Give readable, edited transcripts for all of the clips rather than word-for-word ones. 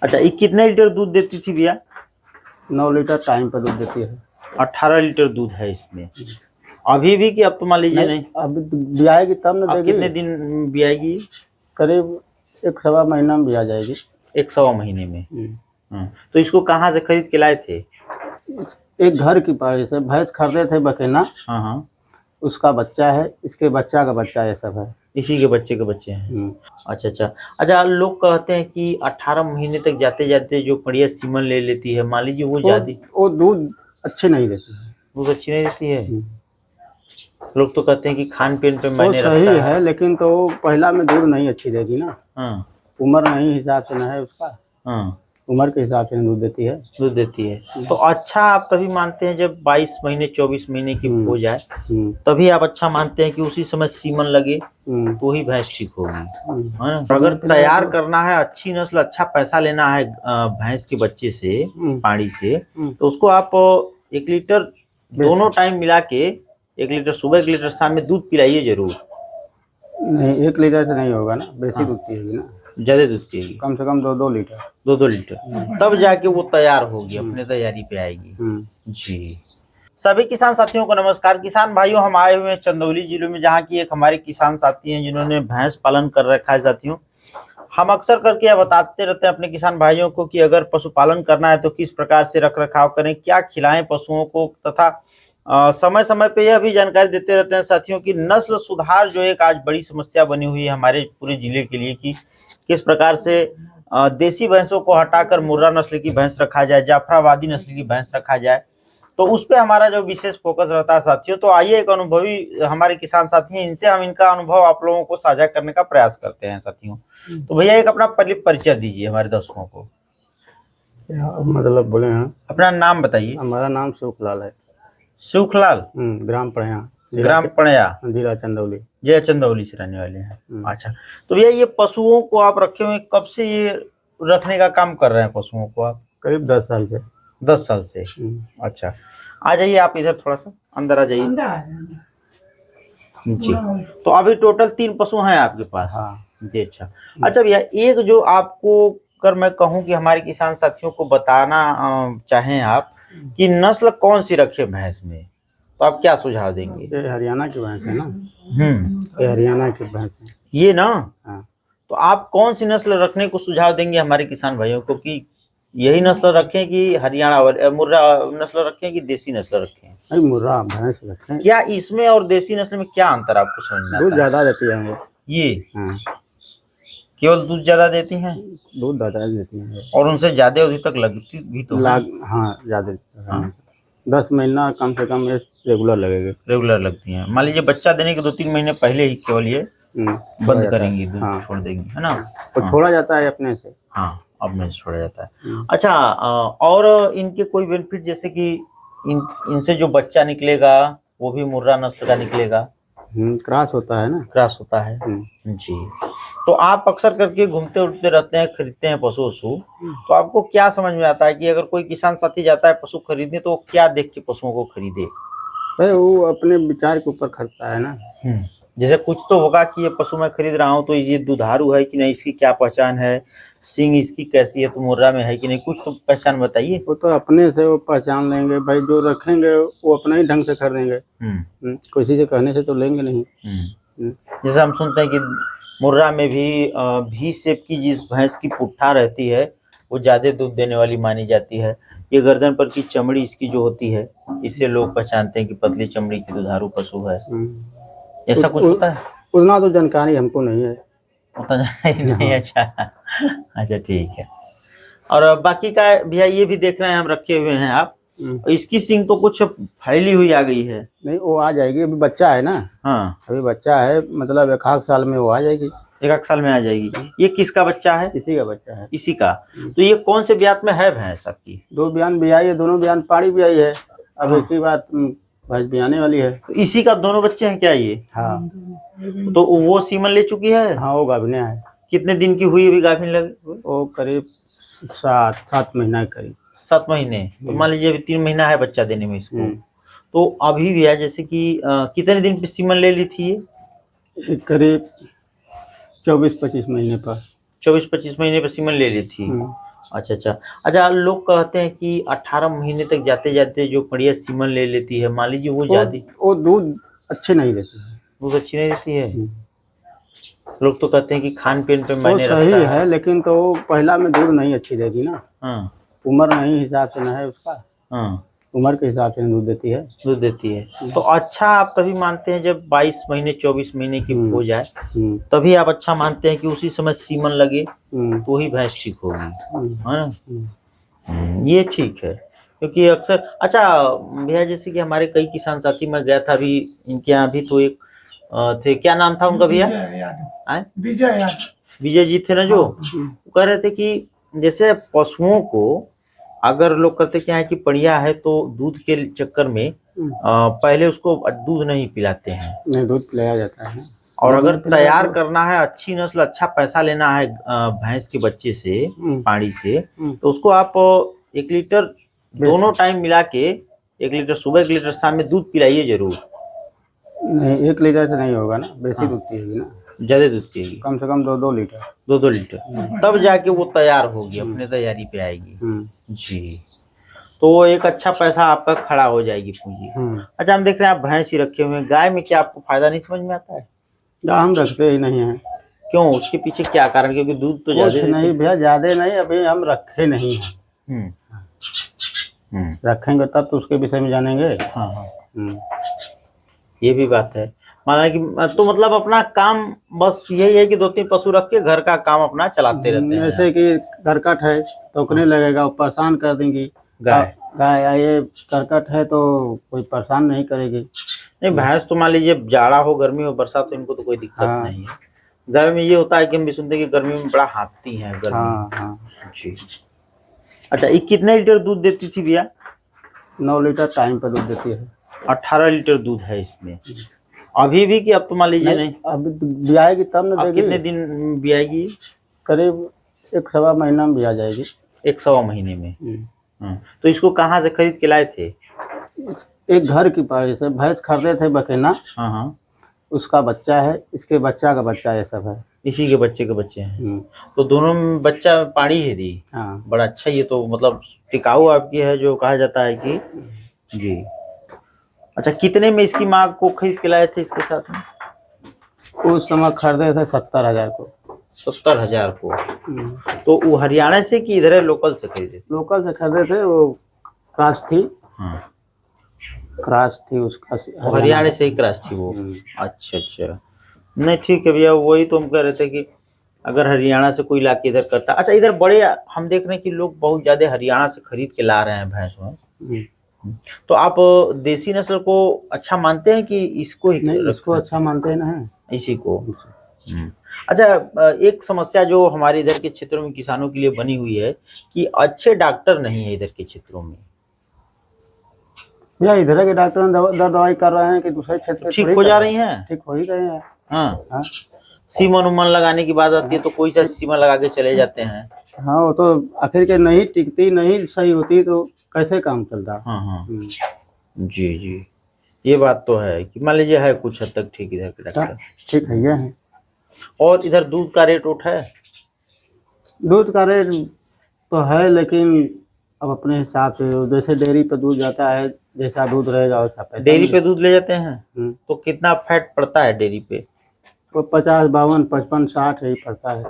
अच्छा, ये कितने लीटर दूध देती थी भैया? 9 लीटर टाइम पर दूध देती है। 18 लीटर दूध है इसमें अभी भी, कि अब तो मान लीजिए नहीं? अब ब्याएगी तब न अब देगी। कितने दिन ब्याएगी? करीब 1 सवा महीना में ब्या जाएगी। 1 सवा महीने में। तो इसको कहाँ से खरीद के लाए थे? एक घर की पास से भैंस खरीदे थे बकेना। हाँ, उसका बच्चा है, इसके बच्चा का बच्चा ये सब है। इसी के बच्चे हैं। अच्छा, लोग कहते हैं कि 18 महीने तक जाते जाते जो बढ़िया सीमन ले लेती है, मान लीजिए वो ज्यादा, वो दूध अच्छे नहीं देती है। दूध अच्छी नहीं देती है। लोग तो कहते हैं कि खान पीन पे वो मायने सही रखता है, लेकिन तो पहला में दूध नहीं अच्छी देगी ना। हाँ, उम्र नहीं हिसाब से ना है उसका। हाँ, उम्र के हिसाब से दूध देती है। दूध देती है। तो अच्छा, आप तभी मानते हैं जब 22 महीने 24 महीने की हो जाए, तभी आप अच्छा मानते हैं कि उसी समय सीमन लगे तो ही भैंस ठीक होगी, है ना? अगर तैयार करना है अच्छी नस्ल, अच्छा पैसा लेना है भैंस के बच्चे से, पाड़ी से, तो उसको आप 1 लीटर दोनों टाइम मिला के, 1 लीटर सुबह 1 लीटर शाम में दूध पिलाइए जरूर। नहीं, 1 लीटर से नहीं होगा ना, बेसी दूध पिएगी ना, ज्यादा दूध पिएगी, कम से कम 2-2 लीटर। 2-2 लीटर, तब जाके वो तैयार होगी, अपने तैयारी पे आएगी। जी। सभी किसान साथियों को नमस्कार। किसान भाइयों, हम आए हुए हैं चंदौली जिले में, जहाँ की एक हमारे किसान साथी हैं जिन्होंने भैंस पालन कर रखा है। साथियों, हम अक्सर करके यह बताते रहते हैं अपने किसान भाइयों को कि अगर पशुपालन करना है तो किस प्रकार से रख रखाव करें, क्या खिलाएं पशुओं को, तथा समय समय पे यह भी जानकारी देते रहते हैं साथियों की नस्ल सुधार जो एक आज बड़ी समस्या बनी हुई है हमारे पूरे जिले के लिए, कि किस प्रकार से देसी भैंसों को हटाकर मुर्रा नस्ल की भैंस रखा जाए, जाफराबादी नस्ल की भैंस रखा जाए। तो उस पे हमारा जो विशेष फोकस रहता है साथियों। तो आइए, एक अनुभवी हमारे किसान साथी हैं, इनसे हम इनका अनुभव आप लोगों को साझा करने का प्रयास करते हैं साथियों। तो भैया, एक अपना परिचय दीजिए हमारे दर्शकों को। मतलब बोले हैं, अपना नाम बताइए। हमारा नाम सुखलाल है। सुखलाल, ग्राम पड़या, ग्राम पड़या, जिला चंदौली। जय चंदौली से रहने वाले हैं। अच्छा, तो भैया ये पशुओं को आप रखे हुए, कब से ये रखने का काम कर रहे हैं पशुओं को आप? करीब 10 साल से। 10 साल से। अच्छा, आ जाइए आप इधर, थोड़ा सा अंदर आ जाइए जी। तो अभी टोटल 3 पशु हैं आपके पास? हाँ जी। अच्छा भैया, एक जो आपको कर मैं कहूँ कि हमारे किसान साथियों को बताना चाहें आप कि नस्ल कौन सी रखे भैंस में, तो आप क्या सुझाव देंगे? ये हरियाणा की भैंस है ना। ये हरियाणा की भैंस है ये ना। हाँ। तो आप कौन सी नस्ल रखने को सुझाव देंगे हमारे किसान भाइयों को, कि यही नस्ल रखें कि हरियाणा मुर्रा नस्ल रखें कि देसी नस्ल रखें? नहीं, मुर्रा भैंस रखें। क्या इसमें और देसी नस्ल में क्या अंतर आपको समझ में आता है? दूध ज्यादा देती है ये। हाँ। केवल दूध ज्यादा देती हैं? दूध ज्यादा देती है और उनसे ज्यादा अवधि तक लगती भी तो है? हाँ, ज्यादा। हाँ। 10 महीना कम से कम ये रेगुलर लगेगी। रेगुलर लगती हैं। मान लीजिए बच्चा देने के 2-3 महीने पहले ही केवल ये बंद करेंगी, दूध छोड़ देंगी, है ना? तो छोड़ा जाता है अपने से। हाँ, अपने से छोड़ा जाता है। अच्छा, और इनके कोई बेनिफिट, जैसे कि इनसे जो बच्चा निकलेगा वो भी मुर्रा नस्ल का निकलेगा? क्रॉस होता है ना। क्रॉस होता है जी। तो आप अक्सर करके घूमते उठते रहते हैं, खरीदते हैं पशु वशु, तो आपको क्या समझ में आता है कि अगर कोई किसान साथी जाता है पशु खरीदने तो वो क्या देख के पशुओं को खरीदे? भाई वो अपने विचार के ऊपर खरीदता है ना। जैसे कुछ तो होगा कि ये पशु मैं खरीद रहा हूँ तो ये दुधारू है कि नहीं, इसकी क्या पहचान है, सींग इसकी कैसी है, तो मुर्रा में है कि नहीं, कुछ तो पहचान बताइए। वो तो अपने से वो पहचान लेंगे भाई, जो रखेंगे वो अपना ही ढंग से खरीदेंगे। किसी से कहने से तो लेंगे नहीं। जैसे हम सुनते हैं कि मुर्रा में भी भी शेप की जिस भैंस की पुट्ठा रहती है वो ज्यादा दूध देने वाली मानी जाती है। ये गर्दन पर की चमड़ी इसकी जो होती है, इससे लोग पहचानते हैं कि पतली चमड़ी की दुधारू पशु है। ऐसा कुछ होता है? उतना तो जानकारी हमको नहीं है। उतना नहीं। अच्छा ठीक है। और बाकी का भैया ये भी देख रहे हैं हम रखे हुए हैं आप, इसकी सींग तो कुछ फैली हुई आ गई है। नहीं, वो आ जाएगी, अभी बच्चा है ना। हाँ, अभी बच्चा है, मतलब 1 साल में वो आ जाएगी। 1 साल में आ जाएगी। ये किसका बच्चा है? इसी का बच्चा है। इसी का। तो ये कौन से ब्यात में है भैंस आपकी? 2 ब्यान ब्याई है, दोनों ब्यान पाड़ी ब्याई है। अब एक ही बात भैंस ब्याने वाली है। तो इसी का दोनों बच्चे हैं क्या ये? हाँ। तो वो सीमन ले चुकी है? हाँ, वो गाभिने है। कितने दिन की हुई अभी गाभिन लग? वो करीब 7 महीना के करीब। 7 महीने। तो मान लीजिए अभी 3 महीना है बच्चा देने में इसको। तो अभी भी है, जैसे कि कितने दिन पे सीमन ले ली थी ये? करीब 24-25 महीने पर। 24-25 महीने पे सीमन ले ली थी। अच्छा अच्छा। अच्छा, लोग कहते हैं कि 18 महीने तक जाते जाते जो बढ़िया सीमन ले लेती है, मान लीजिए वो ज्यादा वो दूध अच्छे नहीं देती है। दूध अच्छी नहीं देती है। लोग तो कहते हैं कि खान पीन पे वो मायने सही रखता है, लेकिन तो पहला में दूध नहीं अच्छी देगी ना। हाँ उम्र नहीं हिसाब से ना है उसका, हाँ, उम्र के हिसाब से दूध देती है। दूध देती है। तो अच्छा आप तभी मानते हैं जब 22 महीने 24 महीने की हो जाए, तभी आप अच्छा मानते हैं कि उसी समय सीमन लगे तो ही भैंस ठीक होगी, है ना? ये ठीक है, क्योंकि अक्सर अच्छा भैया, जैसे कि हमारे कई किसान साथी, मैं गया था अभी इनके यहाँ भी, तो एक थे, क्या नाम था उनका भैया? विजय जी थे ना, जो कह रहे थे कि जैसे पशुओं को अगर लोग कहते क्या है कि बढ़िया है तो दूध के चक्कर में पहले उसको दूध नहीं पिलाते हैं, नहीं दूध पिलाया जाता है। और अगर तैयार करना है अच्छी नस्ल, अच्छा पैसा लेना है भैंस के बच्चे से, पाड़ी से, तो उसको आप 1 लीटर दोनों टाइम मिला के, 1 लीटर सुबह 1 लीटर शाम में दूध पिलाइए जरूर। नहीं 1 लीटर से नहीं होगा ना, बेसी दूध पिएगी ना, ज्यादा दूध पिएगी, कम से कम 2-2 लीटर, 2-2 लीटर, तब जाके वो तैयार होगी, अपने तैयारी पे आएगी। जी, तो वो एक अच्छा पैसा आपका खड़ा हो जाएगी पूंजी। अच्छा, हम देख रहे हैं आप भैंस ही रखे हुए हैं, गाय में क्या आपको फायदा नहीं समझ में आता है? हम रखते ही नहीं है। क्यों, उसके पीछे क्या कारण? क्योंकि दूध तो ज्यादा नहीं भैया, ज्यादा नहीं, अभी हम रखे नहीं है। रखेंगे तब तो उसके विषय में जानेंगे। हाँ हाँ, ये भी बात है। माना कि तो मतलब अपना काम बस यही है कि 2-3 पशु रख के घर का काम अपना चलाते रहते हैं। जैसे कि करकट है तो उकने लगेगा, वो परेशान कर देंगी। गाय ये करकट है तो कोई परेशान नहीं करेगी। नहीं, भैंस तो मान लीजिए जाड़ा हो, गर्मी हो, बरसात हो, इनको तो कोई दिक्कत नहीं है। गर्मी में ये होता है कि हम भी सुनते हैं कि गर्मी में बड़ा हाँफती है गर्मी। जी। अच्छा, ये कितने लीटर दूध देती थी भैया? 9 लीटर टाइम पर दूध देती है। 18 लीटर दूध है इसमें अभी भी, कि अब तो मान लीजिए नहीं अभी ब्याएगी तब न देगी। कितने दिन ब्याएगी? करीब 1-1.25 महीना में ब्या जाएगी। 1-1.25 महीने में। तो इसको कहाँ से खरीद के लाए थे? एक घर की पाड़ी से भैंस खरीदे थे बकेना। हाँ, उसका बच्चा है, इसके बच्चा का बच्चा ये सब है, इसी के बच्चे हैं। तो दोनों में बच्चा पाड़ी है दी। हाँ, बड़ा अच्छा, ये तो मतलब टिकाऊ आपकी है, जो कहा जाता है कि जी। अच्छा, कितने में इसकी माँ को खरीद के लाए थे इसके साथ में? उस समय खरीदे थे 70,000 को। 70,000 को। तो वो हरियाणा से कि इधर लोकल से खरीदे? लोकल से खरीदे थे, वो क्रॉस थी। हाँ, क्रॉस थी उसका, हरियाणा से ही क्रॉस थी वो। अच्छा, नहीं ठीक है भैया, वही तो हम कह रहे थे कि अगर हरियाणा से कोई लाके इधर करता। अच्छा, इधर बड़े हम देख रहे हैं कि लोग बहुत ज्यादा हरियाणा से खरीद के ला रहे हैं भैंसों। तो आप देसी नस्ल को अच्छा मानते हैं कि इसको ही? नहीं, इसको अच्छा मानते हैं ना, इसी को। अच्छा, एक समस्या जो हमारे इधर के क्षेत्रों में किसानों के लिए बनी हुई है कि अच्छे डॉक्टर नहीं है इधर के क्षेत्रों में। भैया इधर के डॉक्टर दवाई कर रहे हैं कि दूसरे क्षेत्र ठीक हो जा रही हैं? ठीक हो ही रहे हैं। हाँ, सीमन उमन लगाने की बात आती है तो कोई सा सीमन लगा के चले जाते हैं। हाँ, वो तो आखिर के नहीं टिकती, नहीं सही होती तो कैसे काम चलता। हाँ, जी, ये बात तो है कि मान लीजिए है कुछ हद तक ठीक इधर के डॉक्टर, ठीक है, ये है। और इधर दूध का रेट उठ है? दूध का रेट तो है, लेकिन अब अपने हिसाब से, जैसे डेयरी पे दूध जाता है, जैसा दूध रहेगा वैसा पैसा। डेयरी पे दूध ले जाते हैं तो कितना फैट पड़ता है डेयरी पे? तो 50, 52, 55, 60 यही पड़ता है।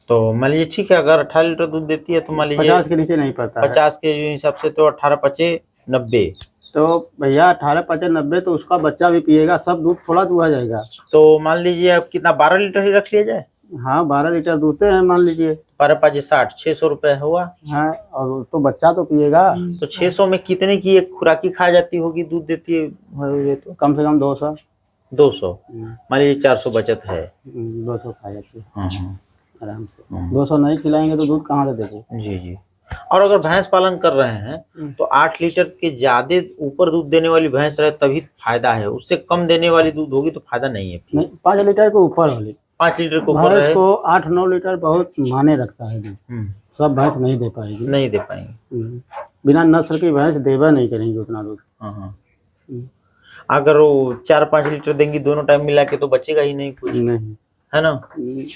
तो मान लीजिए ठीक है, अगर 18 लीटर दूध देती है तो मान लीजिए 50 के नीचे नहीं पड़ता। 50 के हिसाब से तो 18-5-90। तो भैया 18-5-90 तो उसका बच्चा भी पिएगा, सब दूध थोड़ा दुहा जाएगा। तो मान लीजिए अब कितना, 12 लीटर ही रख लिया जाए? हाँ, 12 लीटर दूधते हैं मान लीजिए। 12-5-60, 600 रुपए हुआ। हाँ, और तो बच्चा तो पिएगा। तो 600 में कितने की एक खुराकी खा जाती होगी, दूध देती है तो? कम से कम 200। 200 मान लीजिए 400 बचत है। 200 खा जाती है आराम से। 200 नहीं खिलाएंगे तो दूध कहाँ से देंगे? जी। और अगर भैंस पालन कर रहे हैं तो 8 लीटर के ज्यादा ऊपर दूध देने वाली भैंस रहे तभी फायदा है, उससे कम देने वाली दूध होगी तो फायदा नहीं है। नहीं, 5 लीटर के ऊपर वाली, 5 लीटर को ऊपर भैंस को 8-9 लीटर बहुत माने रखता है दूध। सब भैंस नहीं दे पाएगी, नहीं दे पाएंगे। बिना नस्ल की भैंस देवा नहीं करेंगी उतना दूध। अगर वो 4-5 लीटर देंगी दोनों टाइम मिला के तो बचेगा ही नहीं कुछ। नहीं, है ना।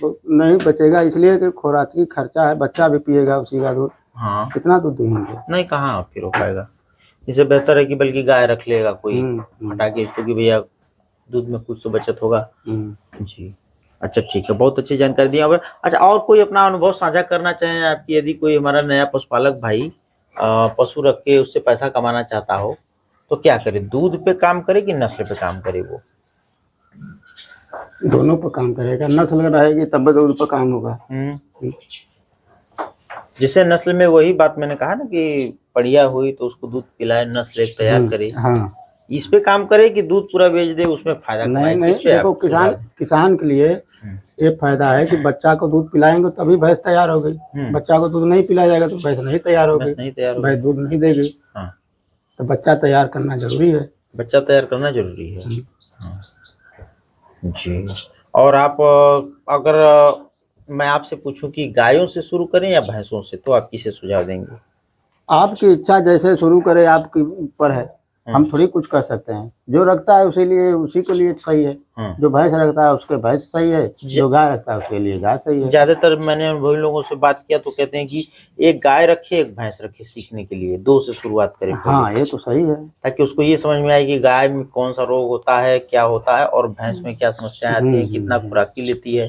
वो नहीं बचेगा, इसलिए कि खुराकी खर्चा है, बच्चा भी पिएगा उसी का दूध, हाँ कितना दूध देंगे। नहीं, कहाँ फिर हो पाएगा। इससे बेहतर है कि बल्कि गाय रख लेगा कोई, हटा के इसको कि भैया दूध में कुछ तो बचत होगा। जी अच्छा ठीक है, बहुत अच्छी जानकारी दी अब। अच्छा, और कोई अपना अनुभव साझा करना चाहें आपकी, यदि कोई हमारा नया पशुपालक भाई पशु रख के उससे पैसा कमाना चाहता हो तो क्या करे? दूध पे काम करे कि नस्ल पे काम करे? वो दोनों पर काम करेगा, नस्ल रहेगी तब दूध पर काम होगा। जिसे नस्ल में, वही बात मैंने कहा ना कि बढ़िया हुई तो उसको दूध पिलाए, नस्ल एक तैयार करे। हाँ, इस पे काम करे कि दूध पूरा बेच दे उसमें फायदा कमाए? नहीं किस पे देखो, आप सुझाव दें? किसान के लिए ये फायदा है कि बच्चा को दूध पिलाएंगे तभी भैंस तैयार हो गई। बच्चा को दूध नहीं पिलाया जाएगा तो भैंस नहीं तैयार हो गई, नहीं तैयार हो भैंस दूध नहीं देगी। हाँ, तो बच्चा तैयार करना जरूरी है। बच्चा तैयार करना जरूरी है। हाँ जी। और आप अगर मैं आपसे पूछूं कि गायों से शुरू करें या भैंसों से, तो आप किसे सुझाव देंगे? आपकी इच्छा, जैसे शुरू करे आपके ऊपर है, हम थोड़ी कुछ कर सकते हैं। जो रखता है उसी के लिए सही है। जो भैंस रखता है उसके भैंस सही है, जो गाय रखता है उसके लिए गाय सही है। ज्यादातर मैंने अनुभवी लोगों से बात किया तो कहते हैं कि एक गाय रखे एक भैंस रखे, सीखने के लिए 2 से शुरुआत करें। हाँ, ये तो सही है, ताकि उसको ये समझ में आए कि गाय में कौन सा रोग होता है, क्या होता है, और भैंस में क्या समस्याएं आती हैं, कितना खुराकी लेती है।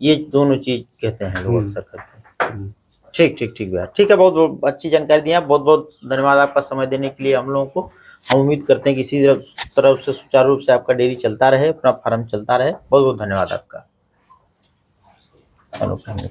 ये दोनों चीज कहते हैं लोग अक्सर करते हैं। ठीक ठीक ठीक भैया, ठीक है, बहुत बहुत अच्छी जानकारी दी आप। बहुत बहुत धन्यवाद आपका समय देने के लिए हम लोगों को। हम उम्मीद करते हैं कि इसी तरफ से सुचारू रूप से आपका डेयरी चलता रहे, अपना फार्म चलता रहे। बहुत बहुत धन्यवाद आपका। चलो निकाल।